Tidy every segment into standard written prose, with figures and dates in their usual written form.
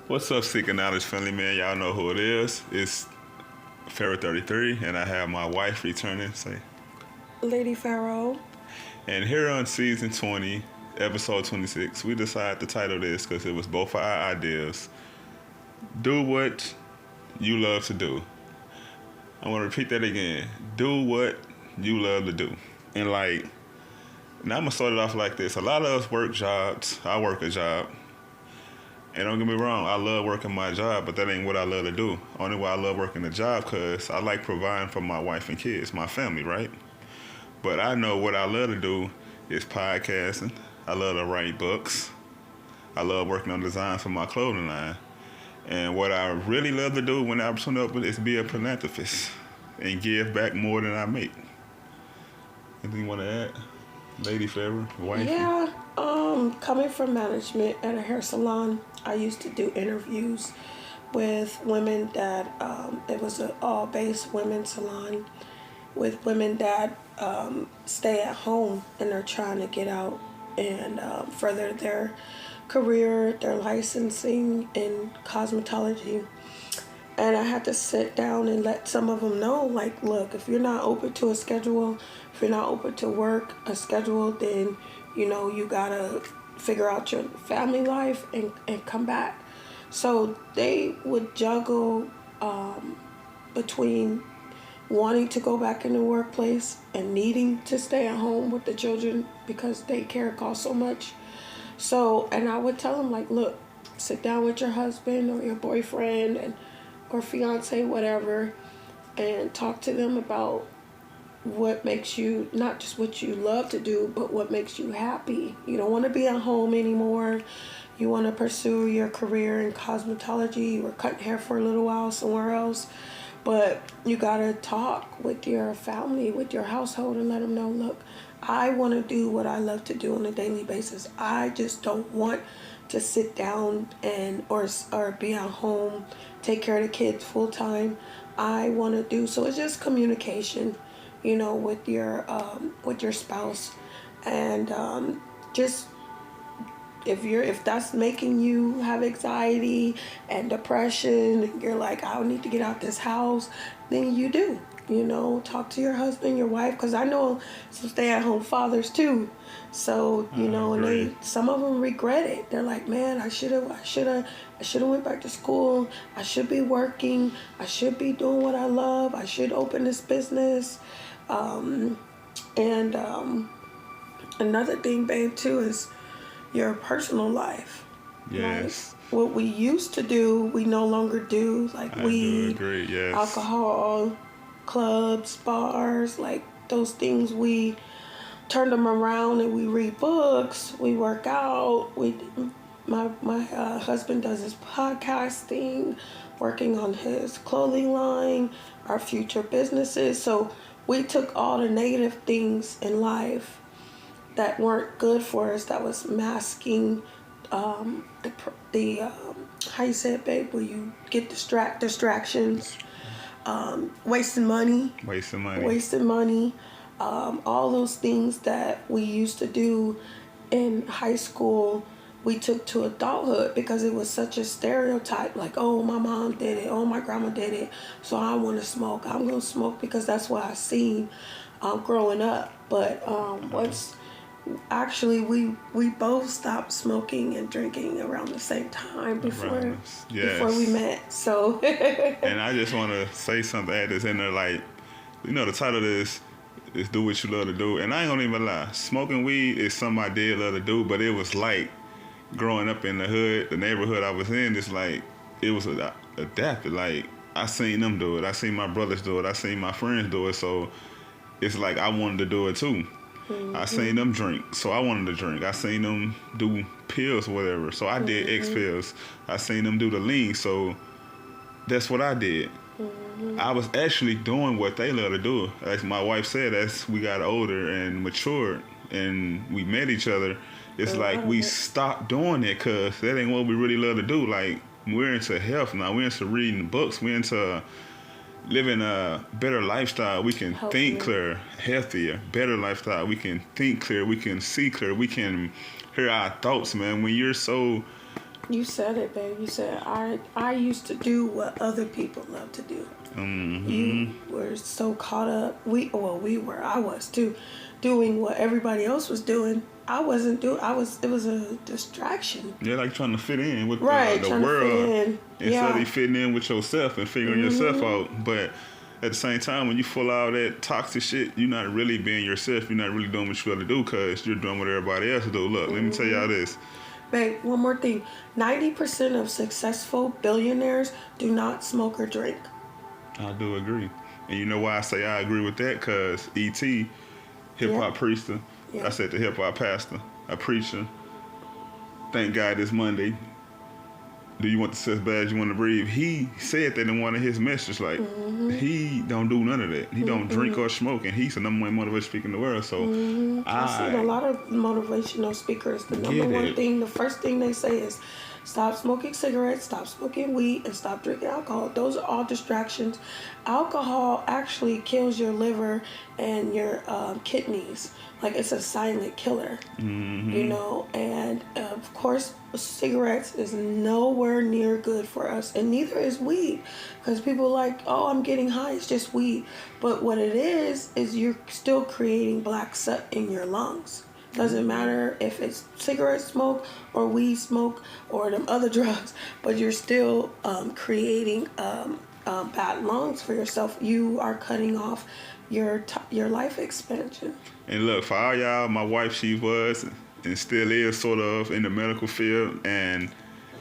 What's up, Seeking Knowledge family, man? Y'all know who it is. It's Pharaoh 33, and I have my wife returning. Say, Lady Pharaoh. and here on season 20, episode 26, we decided to title this because it was both of our ideas. Do what you love to do. I want to repeat that again. Do what you love to do. And now I'm gonna start it off like this. A lot of us work jobs. I work a job. And don't get me wrong, I love working my job, but that ain't what I love to do. Only why I love working the job because I like providing for my wife and kids, my family, right? But I know what I love to do is podcasting. I love to write books. I love working on designs for my clothing line. And what I really love to do when the opportunity opens is be a philanthropist and give back more than I make. Anything you want to add? Lady Pharaoh, wife? Yeah, coming from management at a hair salon, I used to do interviews with women that, it was an all-based women's salon with women that stay at home and are trying to get out and further their career, their licensing in cosmetology. And I had to sit down and let some of them know, like, look, if you're not open to a schedule, if you're not open to work, a schedule, then, you gotta figure out your family life and come back. So they would juggle between wanting to go back in the workplace and needing to stay at home with the children because daycare costs so much. So, and I would tell them, like, look, sit down with your husband or your boyfriend or fiance, whatever, and talk to them about what makes you, not just what you love to do, but what makes you happy. You don't want to be at home anymore. You want to pursue your career in cosmetology. You were cutting hair for a little while somewhere else. But you got to talk with your family, with your household, and let them know, look, I want to do what I love to do on a daily basis. I just don't want to sit down or be at home, take care of the kids full time. I want to do, so it's just communication, with your spouse, and just if that's making you have anxiety and depression, and you're like, I need to get out this house, then you do. Talk to your husband, your wife, because I know some stay-at-home fathers too. So and some of them regret it. They're like, man, I should have went back to school. I should be working. I should be doing what I love. I should open this business. Another thing, babe, too, is your personal life. Yes. Like, what we used to do, we no longer do. Like weed, yes. alcohol, clubs, bars, like those things, we turn them around and we read books, we work out. My husband does his podcasting, working on his clothing line, our future businesses. So we took all the negative things in life that weren't good for us, that was masking the how you say it, babe, where you get distractions, wasting money, all those things that we used to do in high school, we took to adulthood because it was such a stereotype, like, oh, my mom did it, oh, my grandma did it, so I want to smoke. I'm going to smoke because that's what I seen growing up. But actually, we both stopped smoking and drinking around the same time before we met. So, and I just want to say something, add this in there, like, the title of this is Do What You Love to Do. And I ain't gonna even lie, smoking weed is something I did love to do, but it was like growing up in the hood, the neighborhood I was in, it's like it was adapted. Like, I seen them do it, I seen my brothers do it, I seen my friends do it, so it's like I wanted to do it too. Mm-hmm. I seen them drink, so I wanted to drink. I seen them do pills or whatever, so I did X pills. I seen them do the lean, so that's what I did. Mm-hmm. I was actually doing what they love to do. As my wife said, as we got older and matured and we met each other, it's like we stopped doing it because that ain't what we really love to do. Like, we're into health now. We're into reading books. We're into living a better lifestyle. We can think clear, healthier, better lifestyle. We can think clear. We can see clear. We can hear our thoughts, man. When you're so You said it, babe. You said I used to do what other people love to do. Mm-hmm. You were so caught up. I was too, doing what everybody else was doing. I wasn't doing. It was a distraction. Yeah, like trying to fit in with Right, the trying world to fit in. instead Yeah. of fitting in with yourself and figuring yourself out. But at the same time, when you full out that toxic shit, you're not really being yourself. You're not really doing what you got to do because you're doing what everybody else do. Look, let me tell y'all this. Babe, one more thing. 90% of successful billionaires do not smoke or drink. I do agree. And you know why I say I agree with that? Because E.T., hip-hop preacher, Yeah. I said the hip-hop pastor, a preacher, thank God this Monday, do you want the success bad as you want to breathe? He said that in one of his messages, like, he don't do none of that. He don't drink or smoke, and he's the number one motivational speaker in the world. So I've seen a lot of motivational speakers. The number one thing, the first thing they say is stop smoking cigarettes, stop smoking weed, and stop drinking alcohol. Those are all distractions. Alcohol actually kills your liver and your kidneys. Like, it's a silent killer, you know. And of course, cigarettes is nowhere near good for us, and neither is weed. Because people are like, oh, I'm getting high, it's just weed. But what it is you're still creating black soot in your lungs. Doesn't matter if it's cigarette smoke or weed smoke or them other drugs, but you're still creating bad lungs for yourself. You are cutting off your life expansion. And look, for all y'all, my wife, she was and still is sort of in the medical field. And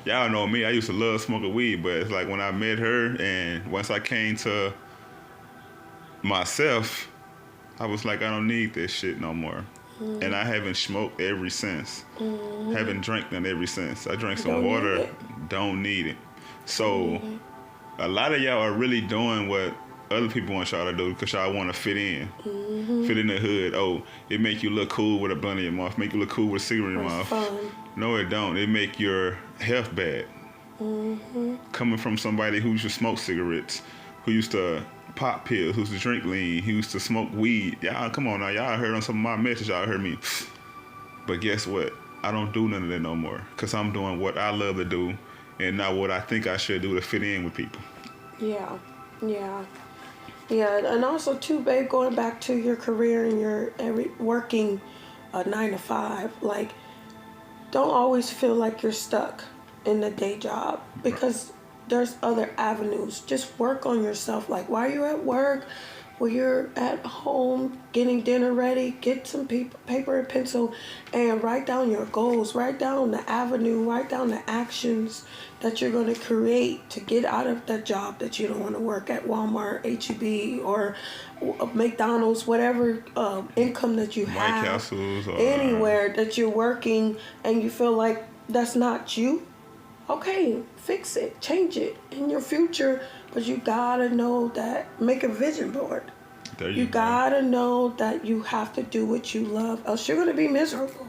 y'all know me, I used to love smoking weed, but it's like when I met her and once I came to myself, I was like, I don't need this shit no more. And I haven't smoked ever since. Haven't drank none ever since. I drank some water, don't need it. So a lot of y'all are really doing what other people want y'all to do because y'all want to fit in. Fit in the hood. Oh, it make you look cool with a blunt in your mouth. Make you look cool with a cigarette in your mouth. Fun. No, it don't. It make your health bad. Coming from somebody who used to smoke cigarettes, who used to pop pills, who used to drink lean, who used to smoke weed. Y'all, come on now. Y'all heard on some of my messages. Y'all heard me. But guess what? I don't do none of that no more because I'm doing what I love to do and not what I think I should do to fit in with people. Yeah. And also too, babe, going back to your career and your working 9 to 5, like, don't always feel like you're stuck in the day job because there's other avenues. Just work on yourself. Like, while you're at work, while you're at home getting dinner ready, get some paper and pencil and write down your goals. Write down the avenue. Write down the actions that you're going to create to get out of that job that you don't want to work at Walmart, H-E-B, or McDonald's, whatever income that you have. White Castles. Or anywhere that you're working and you feel like that's not you. Okay, fix it, change it in your future, but you gotta know that, make a vision board. There you go. Gotta know that you have to do what you love, else you're gonna be miserable.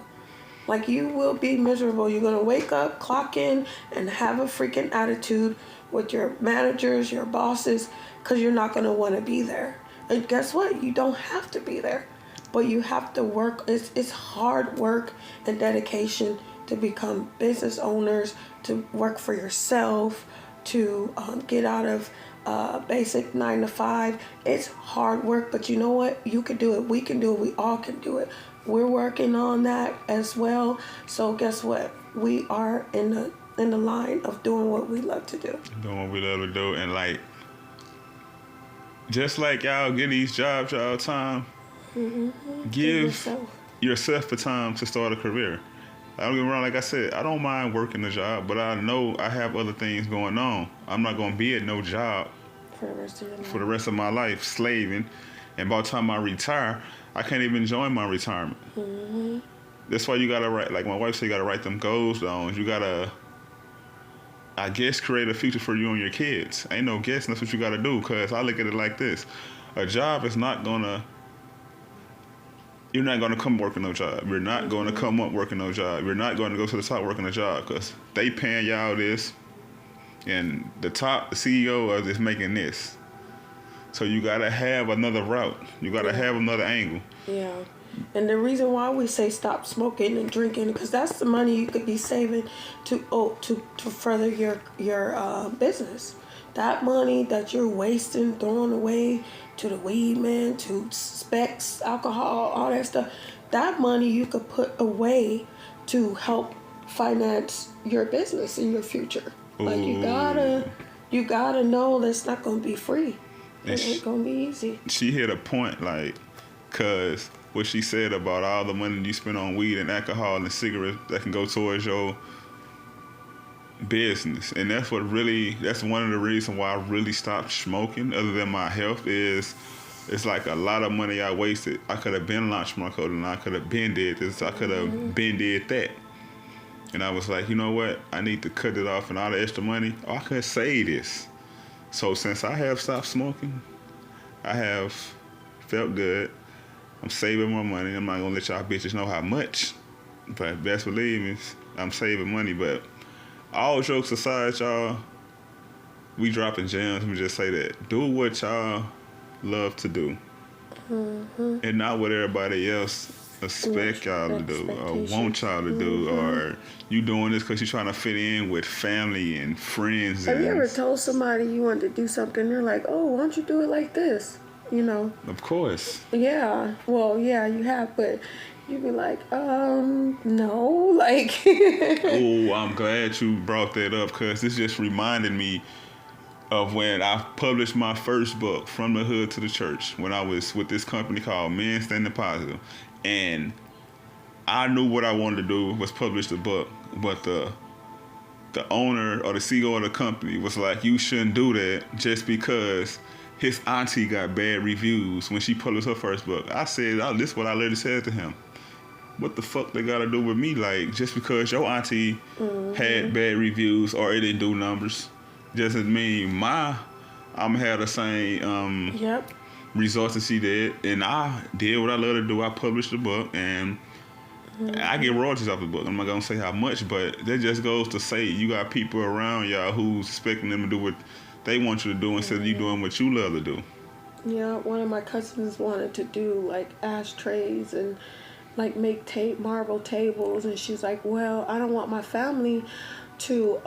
Like, you will be miserable. You're gonna wake up, clock in, and have a freaking attitude with your managers, your bosses, because you're not gonna wanna be there. And guess what? You don't have to be there, but you have to work. It's hard work and dedication to become business owners, to work for yourself, to get out of basic 9 to 5. It's hard work, but you know what? You can do it. We can do it. We all can do it. We're working on that as well. So guess what? We are in the line of doing what we love to do. Doing what we love to do, and like, just like y'all get these jobs y'all time, give yourself the time to start a career. I don't get me wrong, like I said, I don't mind working a job, but I know I have other things going on. I'm not going to be at no job for the rest of my life, slaving. And by the time I retire, I can't even enjoy my retirement. That's why you got to write, like my wife said, you got to write them goals down. You got to, I guess, create a future for you and your kids. Ain't no guessing, that's what you got to do, because I look at it like this. A job is not going to, you're not going to come working no job. You're not going to come up working no job. You're not going to go to the top working a job because they paying y'all this, and the top CEO is making this. So you gotta have another route. You gotta have another angle. Yeah. And the reason why we say stop smoking and drinking, because that's the money you could be saving to further your business. That money that you're wasting, throwing away to the weed man, to specs, alcohol, all that stuff, that money you could put away to help finance your business in your future. Like you gotta know that's not gonna be free. It ain't gonna be easy. She hit a point, like, cause what she said about all the money you spend on weed and alcohol and cigarettes that can go towards your business, and that's one of the reasons why I really stopped smoking. Other than my health, it's like a lot of money I wasted. I could have been launched my clothing. I could have been did this. I could have been did that. And I was like, you know what? I need to cut it off, and all the extra money, I could save this. So since I have stopped smoking, I have felt good. I'm saving more money. I'm not gonna let y'all bitches know how much, but best believe me, I'm saving money. But all jokes aside, y'all, we dropping gems. We just say that. Do what y'all love to do. And not what everybody else expect y'all to do or want y'all to do, or you doing this because you're trying to fit in with family and friends. Have you ever told somebody you wanted to do something, they're like, oh, why don't you do it like this? You know? Of course. Yeah. Well, yeah, you have, but you'd be like, no, like. Oh, I'm glad you brought that up, because this just reminded me of when I published my first book, From the Hood to the Church, when I was with this company called Men Standing Positive. And I knew what I wanted to do was publish the book, but the owner or the CEO of the company was like, you shouldn't do that just because his auntie got bad reviews when she published her first book. I said, this is what I literally said to him. What the fuck they gotta do with me? Like, just because your auntie had bad reviews or it didn't do numbers, doesn't mean I'm had the same results that she did. And I did what I love to do. I published the book, and I get royalties off the book. I'm not gonna say how much, but that just goes to say you got people around y'all who's expecting them to do what they want you to do instead of you doing what you love to do. Yeah, one of my cousins wanted to do like ashtrays and like make marble tables, and she's like, well, I don't want my family to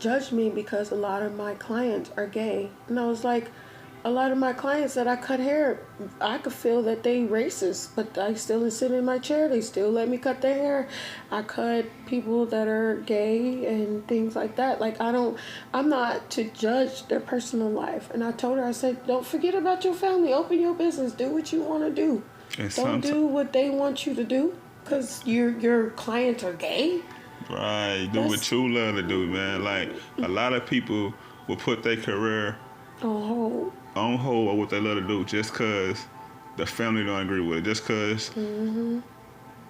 judge me because a lot of my clients are gay. And I was like, a lot of my clients that I cut hair, I could feel that they racist, but I still sit in my chair. They still let me cut their hair. I cut people that are gay and things like that. Like, I'm not to judge their personal life. And I told her, I said, don't forget about your family. Open your business. Do what you want to do. Don't do what they want you to do because your clients are gay. Right. Do what you love to do, man. Like, a lot of people will put their career on hold or what they love to do just because the family don't agree with it, just because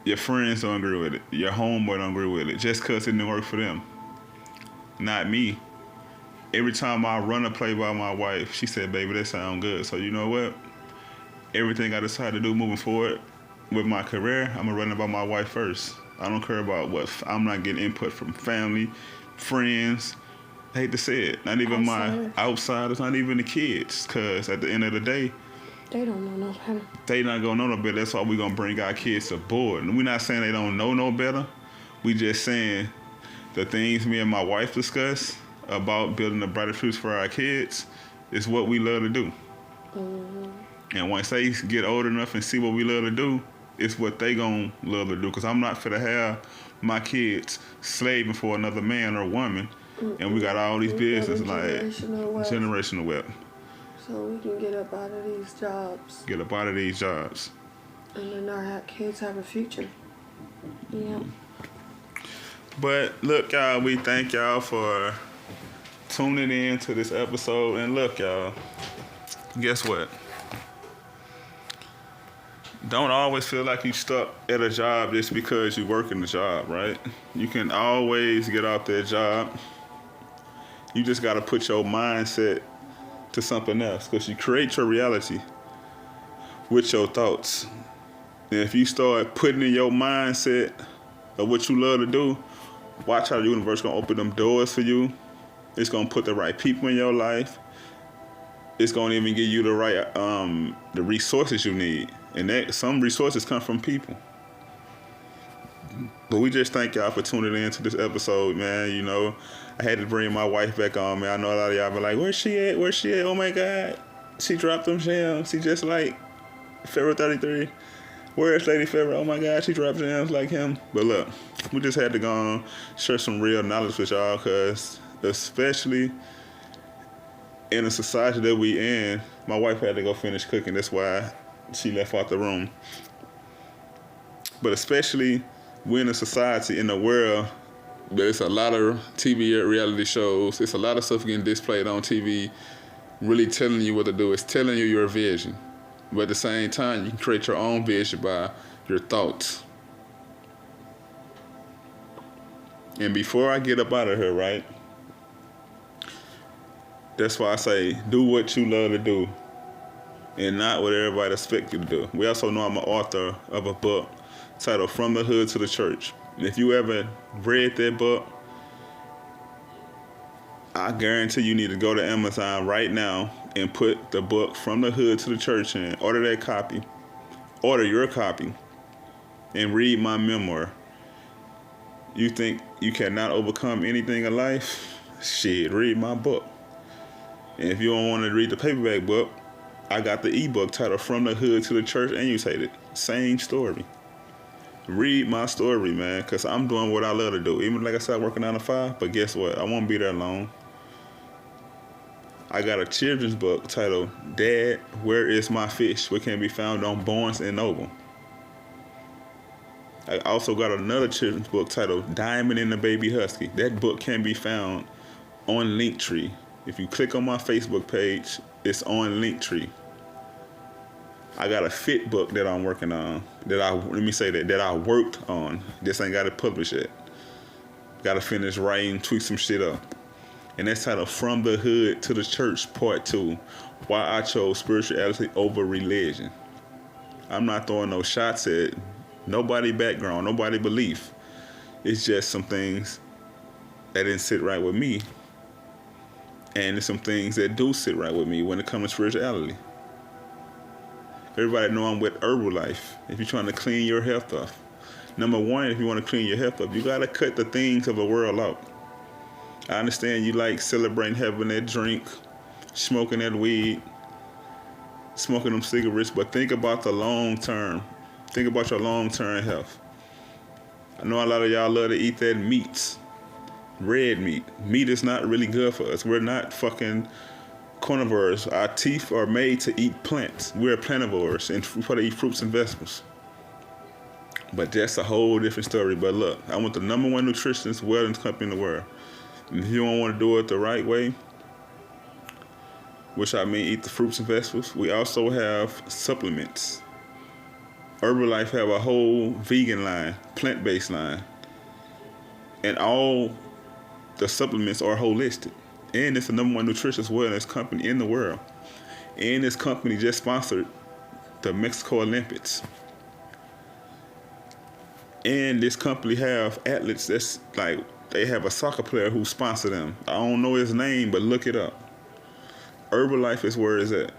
your friends don't agree with it, your homeboy don't agree with it, just because it didn't work for them. Not me. Every time I run a play by my wife, she said, baby, that sound good. So you know what? Everything I decide to do moving forward with my career, I'm going to run it by my wife first. I don't care about what. I'm not getting input from family, friends. I hate to say it. Not even my outsiders, not even the kids. Because at the end of the day, they don't know no better. They not going to know no better. That's why we're going to bring our kids aboard. And we're not saying they don't know no better. We just saying the things me and my wife discuss about building a brighter future for our kids is what we love to do. And once they get old enough and see what we love to do, it's what they gonna love to do. Because I'm not finna have my kids slaving for another man or woman. And we got all these business like generational wealth. So we can get up out of these jobs. And then our kids have a future. Yeah. But look, y'all, we thank y'all for tuning in to this episode. And look, y'all, guess what? Don't always feel like you stuck at a job just because you work in the job, right? You can always get off that job. You just got to put your mindset to something else, because you create your reality with your thoughts. And if you start putting in your mindset of what you love to do, watch how the universe going to open them doors for you. It's going to put the right people in your life. it's gonna even give you the right the resources you need, and that some resources come from people. But we just thank y'all for tuning in to this episode, man. You know, I had to bring my wife back on, man. I know a lot of y'all be like, where's she at? Where's she at? Oh my God, she dropped them gems. She just like Pharaoh 33. Where's Lady Pharaoh? Oh my God, she dropped gems like him. But look, we just had to go on, share some real knowledge with y'all, cause especially in the society that we in, my wife had to go finish cooking. That's why she left out the room. But especially we're in a society, in the world, there's a lot of TV reality shows. It's a lot of stuff getting displayed on TV, really telling you what to do. It's telling you your vision. But at the same time, you can create your own vision by your thoughts. And before I get up out of here, right? That's why I say, do what you love to do and not what everybody expects you to do. We also know I'm an author of a book titled From the Hood to the Church. And if you ever read that book, I guarantee you need to go to Amazon right now and put the book From the Hood to the Church in. Order that copy. Order your copy and read my memoir. You think you cannot overcome anything in life? Shit, read my book. And if you don't want to read the paperback book, I got the ebook titled From the Hood to the Church, and you take it. Same story. Read my story, man, because I'm doing what I love to do. Even like I said, I'm working 9 to 5, but guess what? I won't be there long. I got a children's book titled Dad, Where Is My Fish? Which can be found on Barnes & Noble. I also got another children's book titled Diamond and the Baby Husky. That book can be found on Linktree. If you click on my Facebook page, it's on Linktree. I got a fit book that I'm working on. That I worked on. Just ain't got it published yet. Got to finish writing, tweak some shit up. And that's titled From the Hood to the Church Part 2. Why I chose spirituality over religion. I'm not throwing no shots at nobody background, nobody belief. It's just some things that didn't sit right with me. And there's some things that do sit right with me when it comes to spirituality. Everybody know I'm with Herbalife. If you're trying to clean your health up. Number one, if you want to clean your health up, you got to cut the things of the world out. I understand you like celebrating having that drink, smoking that weed, smoking them cigarettes, but think about the long term. Think about your long-term health. I know a lot of y'all love to eat that meat. Red meat. Meat is not really good for us. We're not fucking carnivores. Our teeth are made to eat plants. We're plantivores and we try to eat fruits and vegetables. But that's a whole different story. But look, I want the number one nutritionist wellness company in the world. And if you don't want to do it the right way, which I mean eat the fruits and vegetables, we also have supplements. Herbalife have a whole vegan line, plant-based line. And all the supplements are holistic. And it's the number one nutritious wellness company in the world. And this company just sponsored the Mexico Olympics. And this company have athletes that's like, they have a soccer player who sponsor them. I don't know his name, but look it up. Herbalife is where it's at.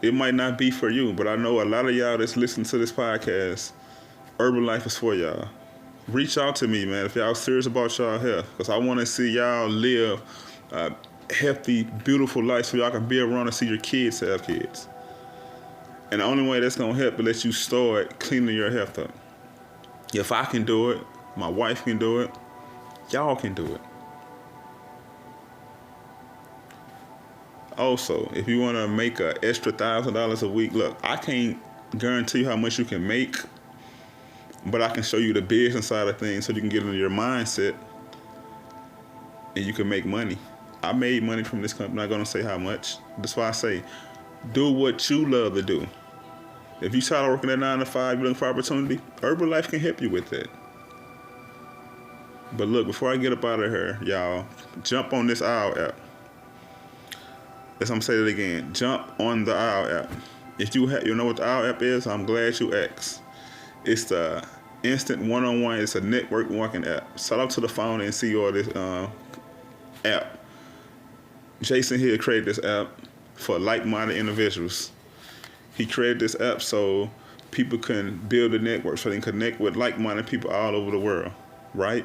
It might not be for you, but I know a lot of y'all that's listening to this podcast, Herbalife is for y'all. Reach out to me, man, if y'all serious about y'all health, because I want to see y'all live a healthy, beautiful life so y'all can be around and see your kids have kids. And the only way that's going to help is let you start cleaning your health up. If I can do it, my wife can do it, y'all can do it. Also, if you want to make an extra $1,000 a week, look, I can't guarantee you how much you can make, but I can show you the business side of things so you can get into your mindset and you can make money. I made money from this company. I'm not going to say how much. That's why I say, do what you love to do. If you tired of working at 9 to 5, you're looking for opportunity, Herbalife can help you with that. But look, before I get up out of here, y'all, jump on this OWL app. As I'm saying it again, jump on the OWL app. If you know what the OWL app is, I'm glad you asked. It's the instant one-on-one. It's a network marketing app. Shout out to the founder and CEO of this app. Jason here created this app. for like-minded individuals. He created this app so people can build a network, so they can connect with like-minded people all over the world, right?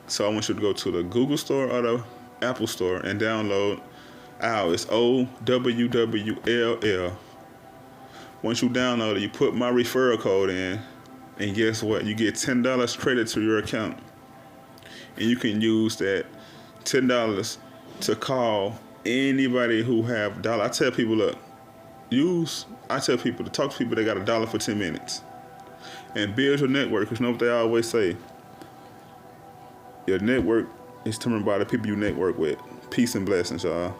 So I want you to go to the Google Store or the Apple Store and download OWL. It's OWWLL. Once you download it, you put my referral code in, and guess what? You get $10 credit to your account. And you can use that $10 to call anybody who have dollar. I tell people, look, I tell people to talk to people that got $1 for 10 minutes. And build your network, because you know what they always say? Your network is determined by the people you network with. Peace and blessings, y'all.